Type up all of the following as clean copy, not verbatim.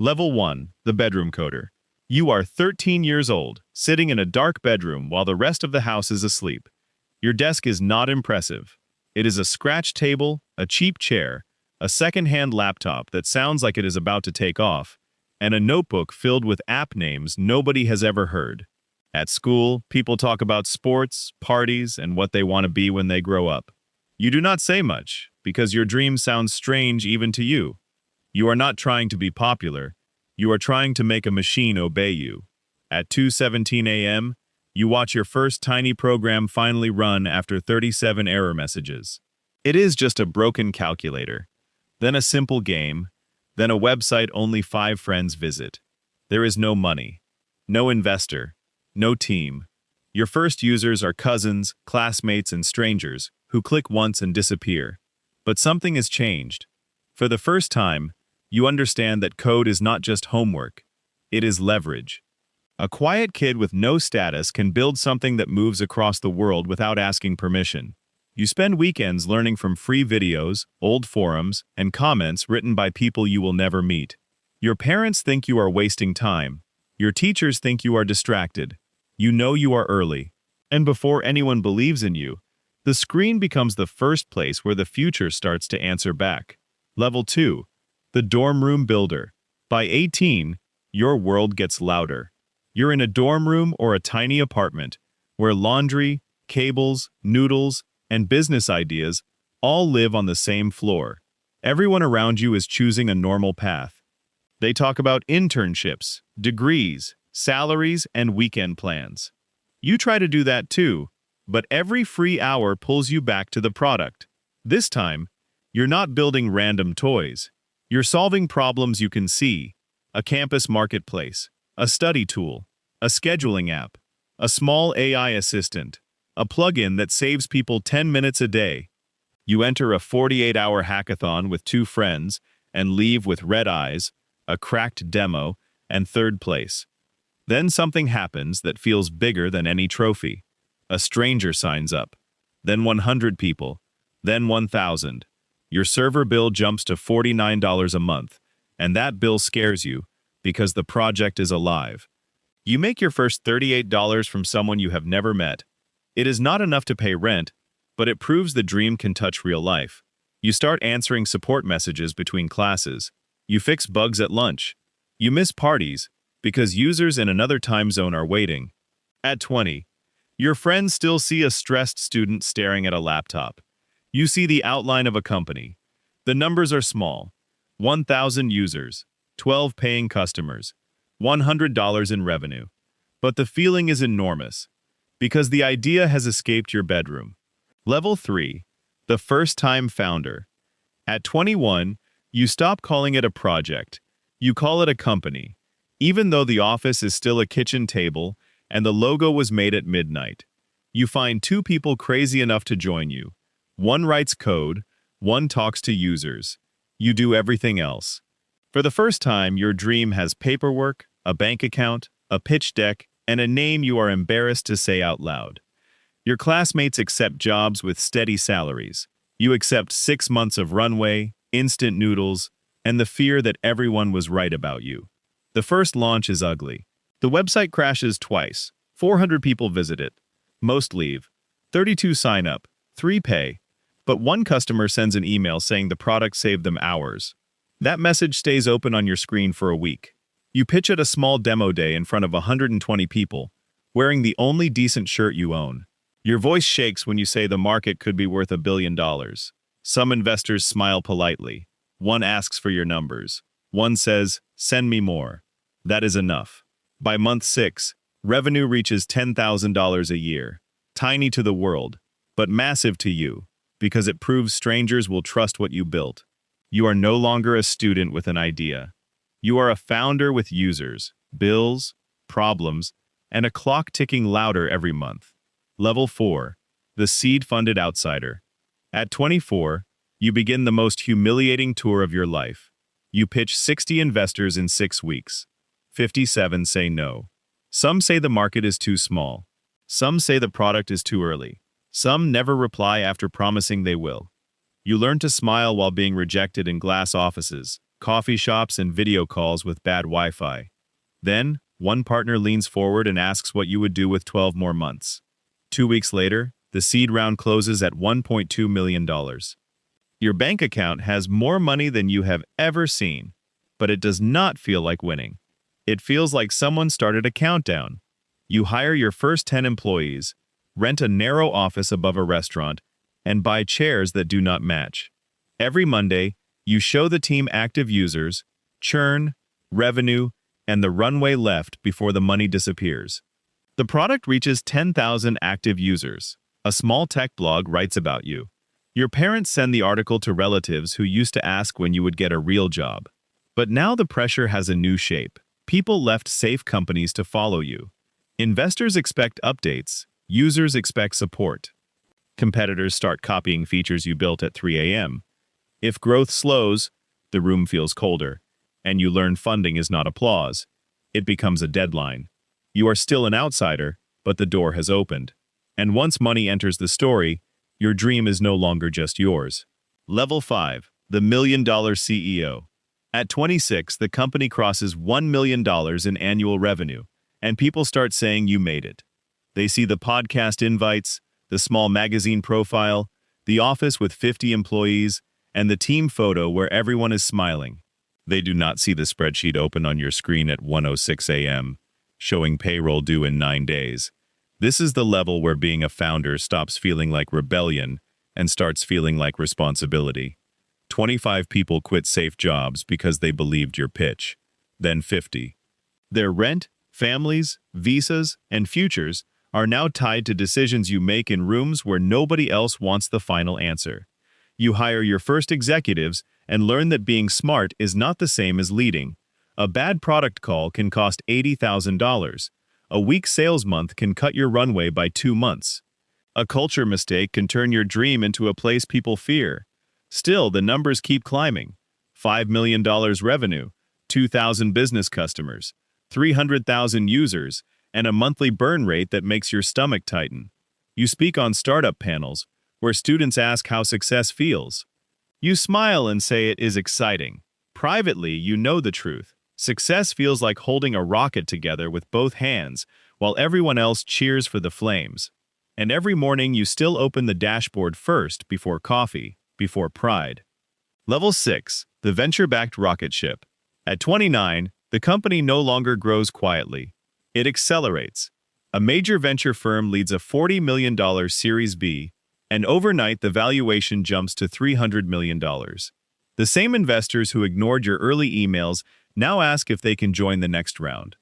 Level 1, the bedroom coder. You are 13 years old, sitting in a dark bedroom while the rest of the house is asleep. Your desk is not impressive. It is a scratch table, a cheap chair, a second-hand laptop that sounds like it is about to take off, and a notebook filled with app names nobody has ever heard. At school, people talk about sports, parties, and what they want to be when they grow up. You do not say much, because your dream sounds strange even to you. You are not trying to be popular. You are trying to make a machine obey you. At 2:17 a.m., you watch your first tiny program finally run after 37 error messages. It is just a broken calculator, then a simple game, then a website only 5 friends visit. There is no money, no investor, no team. Your first users are cousins, classmates, and strangers who click once and disappear. But something has changed. For the first time, you understand that code is not just homework, it is leverage. A quiet kid with no status can build something that moves across the world without asking permission. You spend weekends learning from free videos, old forums, and comments written by people you will never meet. Your parents think you are wasting time. Your teachers think you are distracted. You know you are early. And before anyone believes in you, the screen becomes the first place where the future starts to answer back. Level 2. The dorm room builder. By 18, your world gets louder. You're in a dorm room or a tiny apartment where laundry, cables, noodles, and business ideas all live on the same floor. Everyone around you is choosing a normal path. They talk about internships, degrees, salaries, and weekend plans. You try to do that too, but every free hour pulls you back to the product. This time, you're not building random toys. You're solving problems you can see: a campus marketplace, a study tool, a scheduling app, a small AI assistant, a plugin that saves people 10 minutes a day. You enter a 48-hour hackathon with 2 friends and leave with red eyes, a cracked demo, and 3rd place. Then something happens that feels bigger than any trophy. A stranger signs up, then 100 people, then 1,000. Your server bill jumps to $49 a month, and that bill scares you because the project is alive. You make your first $38 from someone you have never met. It is not enough to pay rent, but it proves the dream can touch real life. You start answering support messages between classes. You fix bugs at lunch. You miss parties because users in another time zone are waiting. At 20, your friends still see a stressed student staring at a laptop. You see the outline of a company. The numbers are small: 1,000 users, 12 paying customers, $100 in revenue. But the feeling is enormous, because the idea has escaped your bedroom. Level 3. The first-time founder. At 21, you stop calling it a project. You call it a company, even though the office is still a kitchen table and the logo was made at midnight. You find 2 people crazy enough to join you. One writes code, one talks to users. You do everything else. For the first time, your dream has paperwork, a bank account, a pitch deck, and a name you are embarrassed to say out loud. Your classmates accept jobs with steady salaries. You accept 6 months of runway, instant noodles, and the fear that everyone was right about you. The first launch is ugly. The website crashes twice. 400 people visit it. Most leave. 32 sign up. 3 pay. But 1 customer sends an email saying the product saved them hours. That message stays open on your screen for a week. You pitch at a small demo day in front of 120 people, wearing the only decent shirt you own. Your voice shakes when you say the market could be worth $1 billion. Some investors smile politely. One asks for your numbers. One says, "Send me more." That is enough. By month 6, revenue reaches $10,000 a year. Tiny to the world, but massive to you, because it proves strangers will trust what you built. You are no longer a student with an idea. You are a founder with users, bills, problems, and a clock ticking louder every month. Level 4. The seed-funded outsider. At 24, you begin the most humiliating tour of your life. You pitch 60 investors in 6 weeks. 57 say no. Some say the market is too small. Some say the product is too early. Some never reply after promising they will. You learn to smile while being rejected in glass offices, coffee shops, and video calls with bad Wi-Fi. Then, one partner leans forward and asks what you would do with 12 more months. 2 weeks later, the seed round closes at $1.2 million. Your bank account has more money than you have ever seen, but it does not feel like winning. It feels like someone started a countdown. You hire your first 10 employees, rent a narrow office above a restaurant, and buy chairs that do not match. Every Monday, you show the team active users, churn, revenue, and the runway left before the money disappears. The product reaches 10,000 active users. A small tech blog writes about you. Your parents send the article to relatives who used to ask when you would get a real job. But now the pressure has a new shape. People left safe companies to follow you. Investors expect updates. Users expect support. Competitors start copying features you built at 3 a.m. If growth slows, the room feels colder, and you learn funding is not applause. It becomes a deadline. You are still an outsider, but the door has opened. And once money enters the story, your dream is no longer just yours. Level 5. The Million Dollar CEO. At 26, the company crosses $1 million in annual revenue, and people start saying you made it. They see the podcast invites, the small magazine profile, the office with 50 employees, and the team photo where everyone is smiling. They do not see the spreadsheet open on your screen at 1:06 a.m., showing payroll due in 9 days. This is the level where being a founder stops feeling like rebellion and starts feeling like responsibility. 25 people quit safe jobs because they believed your pitch. Then 50. Their rent, families, visas, and futures are now tied to decisions you make in rooms where nobody else wants the final answer. You hire your first executives and learn that being smart is not the same as leading. A bad product call can cost $80,000. A weak sales month can cut your runway by 2 months. A culture mistake can turn your dream into a place people fear. Still, the numbers keep climbing. $5 million revenue, 2,000 business customers, 300,000 users, and a monthly burn rate that makes your stomach tighten. You speak on startup panels, where students ask how success feels. You smile and say it is exciting. Privately, you know the truth. Success feels like holding a rocket together with both hands, while everyone else cheers for the flames. And every morning you still open the dashboard first before coffee, before pride. Level 6. The venture-backed rocket ship. At 29, the company no longer grows quietly. It accelerates. A major venture firm leads a $40 million Series B, and overnight the valuation jumps to $300 million. The same investors who ignored your early emails now ask if they can join the next round.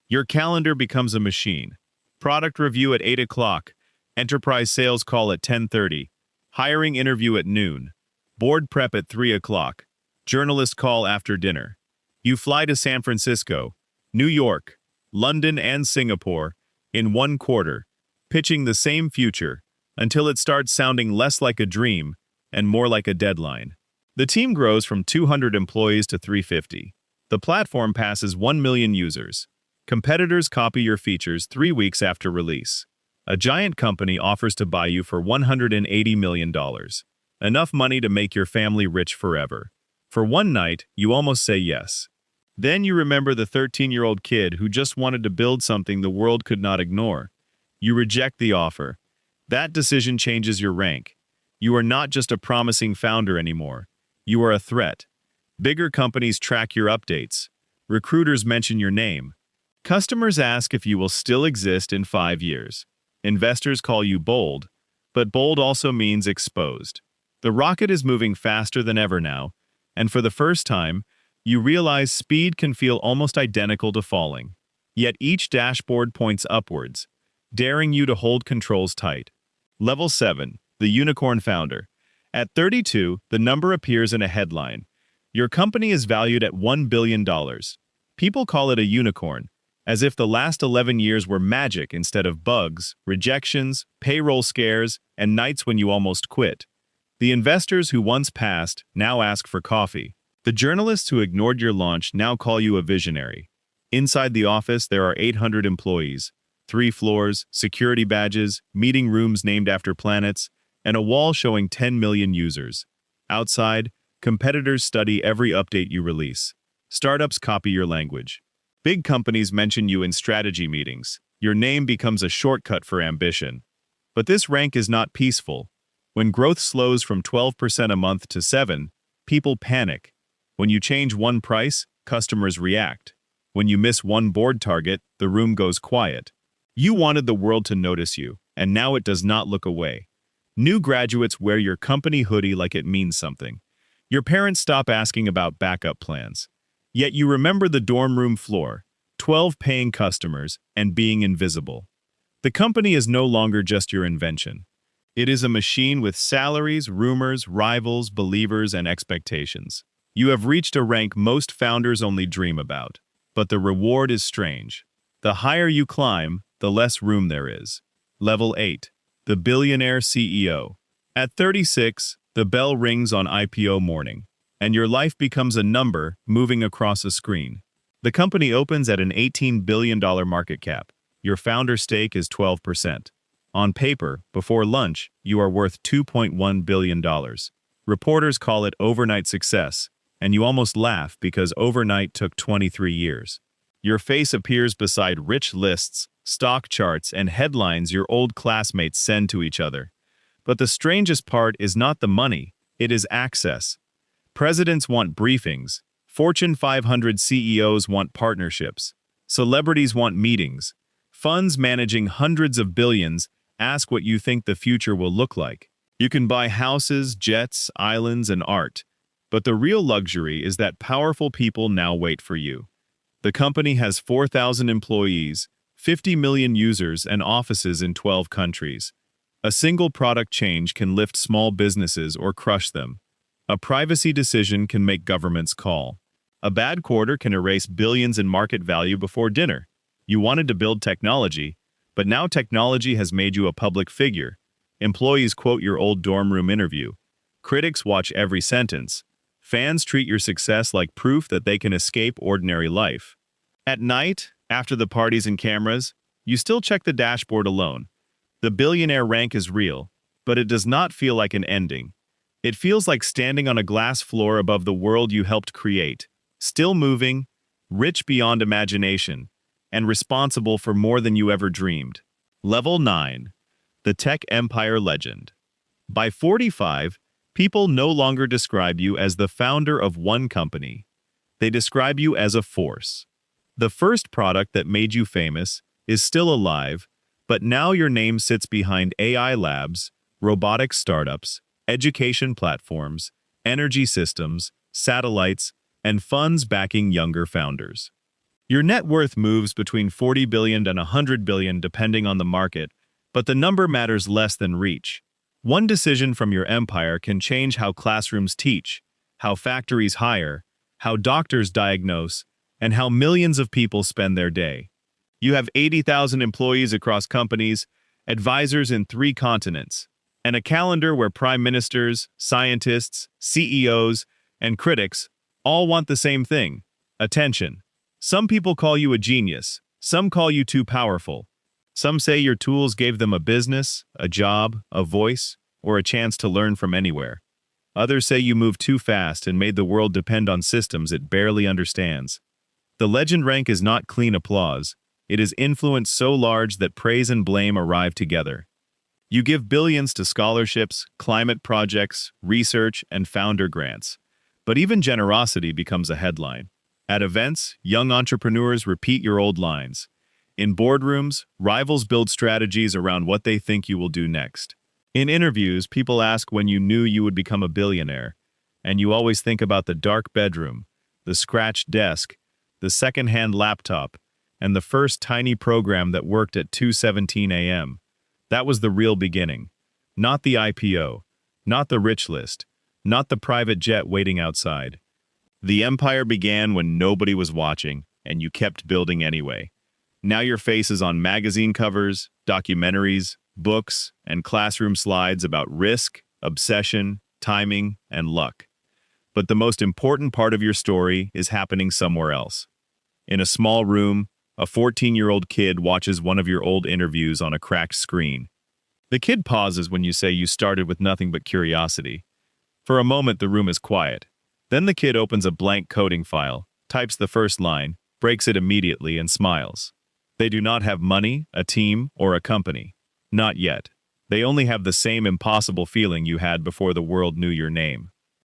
Your calendar becomes a machine. Product review at 8 o'clock, enterprise sales call at 10:30, hiring interview at noon, board prep at 3 o'clock, journalist call after dinner. You fly to San Francisco, New York, London, and Singapore in 1 quarter, pitching the same future until it starts sounding less like a dream and more like a deadline. The team grows from 200 employees to 350. The platform passes 1 million users. Competitors copy your features 3 weeks after release. A giant company offers to buy you for $180 million. Enough money to make your family rich forever. For one night, you almost say yes. Then you remember the 13-year-old kid who just wanted to build something the world could not ignore. You reject the offer. That decision changes your rank. You are not just a promising founder anymore. You are a threat. Bigger companies track your updates. Recruiters mention your name. Customers ask if you will still exist in 5 years. Investors call you bold, but bold also means exposed. The rocket is moving faster than ever now, and for the first time, you realize speed can feel almost identical to falling. Yet each dashboard points upwards, daring you to hold controls tight. Level 7. The Unicorn Founder. At 32, the number appears in a headline. Your company is valued at $1 billion. People call it a unicorn, as if the last 11 years were magic instead of bugs, rejections, payroll scares, and nights when you almost quit. The investors who once passed now ask for coffee. The journalists who ignored your launch now call you a visionary. Inside the office, there are 800 employees, 3 floors, security badges, meeting rooms named after planets, and a wall showing 10 million users. Outside, Competitors study every update you release. Startups copy your language. Big companies mention you in strategy meetings. Your name becomes a shortcut for ambition. But this rank is not peaceful. When growth slows from 12% a month to 7, people panic. When you change one price, customers react. When you miss one board target, the room goes quiet. You wanted the world to notice you, and now it does not look away. New graduates wear your company hoodie like it means something. Your parents stop asking about backup plans. Yet you remember the dorm room floor, 12 paying customers, and being invisible. The company is no longer just your invention. It is a machine with salaries, rumors, rivals, believers, and expectations. You have reached a rank most founders only dream about. But the reward is strange. The higher you climb, the less room there is. Level 8. The Billionaire CEO. At 36, the bell rings on IPO morning, and your life becomes a number moving across a screen. The company opens at an $18 billion market cap. Your founder stake is 12%. On paper, before lunch, you are worth $2.1 billion. Reporters call it overnight success, and you almost laugh because overnight took 23 years. Your face appears beside rich lists, stock charts, and headlines your old classmates send to each other. But the strangest part is not the money, it is access. Presidents want briefings. Fortune 500 CEOs want partnerships. Celebrities want meetings. Funds managing hundreds of billions ask what you think the future will look like. You can buy houses, jets, islands, and art. But the real luxury is that powerful people now wait for you. The company has 4,000 employees, 50 million users, and offices in 12 countries. A single product change can lift small businesses or crush them. A privacy decision can make governments call. A bad quarter can erase billions in market value before dinner. You wanted to build technology, but now technology has made you a public figure. Employees quote your old dorm room interview. Critics watch every sentence. Fans treat your success like proof that they can escape ordinary life. At night, after the parties and cameras, you still check the dashboard alone. The billionaire rank is real, but it does not feel like an ending. It feels like standing on a glass floor above the world you helped create, still moving, rich beyond imagination, and responsible for more than you ever dreamed. Level 9. The Tech Empire Legend. By 45, people no longer describe you as the founder of one company. They describe you as a force. The first product that made you famous is still alive, but now your name sits behind AI labs, robotics startups, education platforms, energy systems, satellites, and funds backing younger founders. Your net worth moves between 40 billion and 100 billion depending on the market, but the number matters less than reach. One decision from your empire can change how classrooms teach, how factories hire, how doctors diagnose, and how millions of people spend their day. You have 80,000 employees across companies, advisors in 3 continents, and a calendar where prime ministers, scientists, CEOs, and critics all want the same thing: attention. Some people call you a genius, some call you too powerful. Some say your tools gave them a business, a job, a voice, or a chance to learn from anywhere. Others say you moved too fast and made the world depend on systems it barely understands. The legend rank is not clean applause. It is influence so large that praise and blame arrive together. You give billions to scholarships, climate projects, research, and founder grants. But even generosity becomes a headline. At events, young entrepreneurs repeat your old lines. In boardrooms, rivals build strategies around what they think you will do next. In interviews, people ask when you knew you would become a billionaire, and you always think about the dark bedroom, the scratched desk, the second-hand laptop, and the first tiny program that worked at 2:17 a.m. That was the real beginning. Not the IPO, not the rich list, not the private jet waiting outside. The empire began when nobody was watching, and you kept building anyway. Now your face is on magazine covers, documentaries, books, and classroom slides about risk, obsession, timing, and luck. But the most important part of your story is happening somewhere else. In a small room, a 14-year-old kid watches one of your old interviews on a cracked screen. The kid pauses when you say you started with nothing but curiosity. For a moment, the room is quiet. Then the kid opens a blank coding file, types the first line, breaks it immediately, and smiles. They do not have money, a team, or a company. Not yet. They only have the same impossible feeling you had before the world knew your name.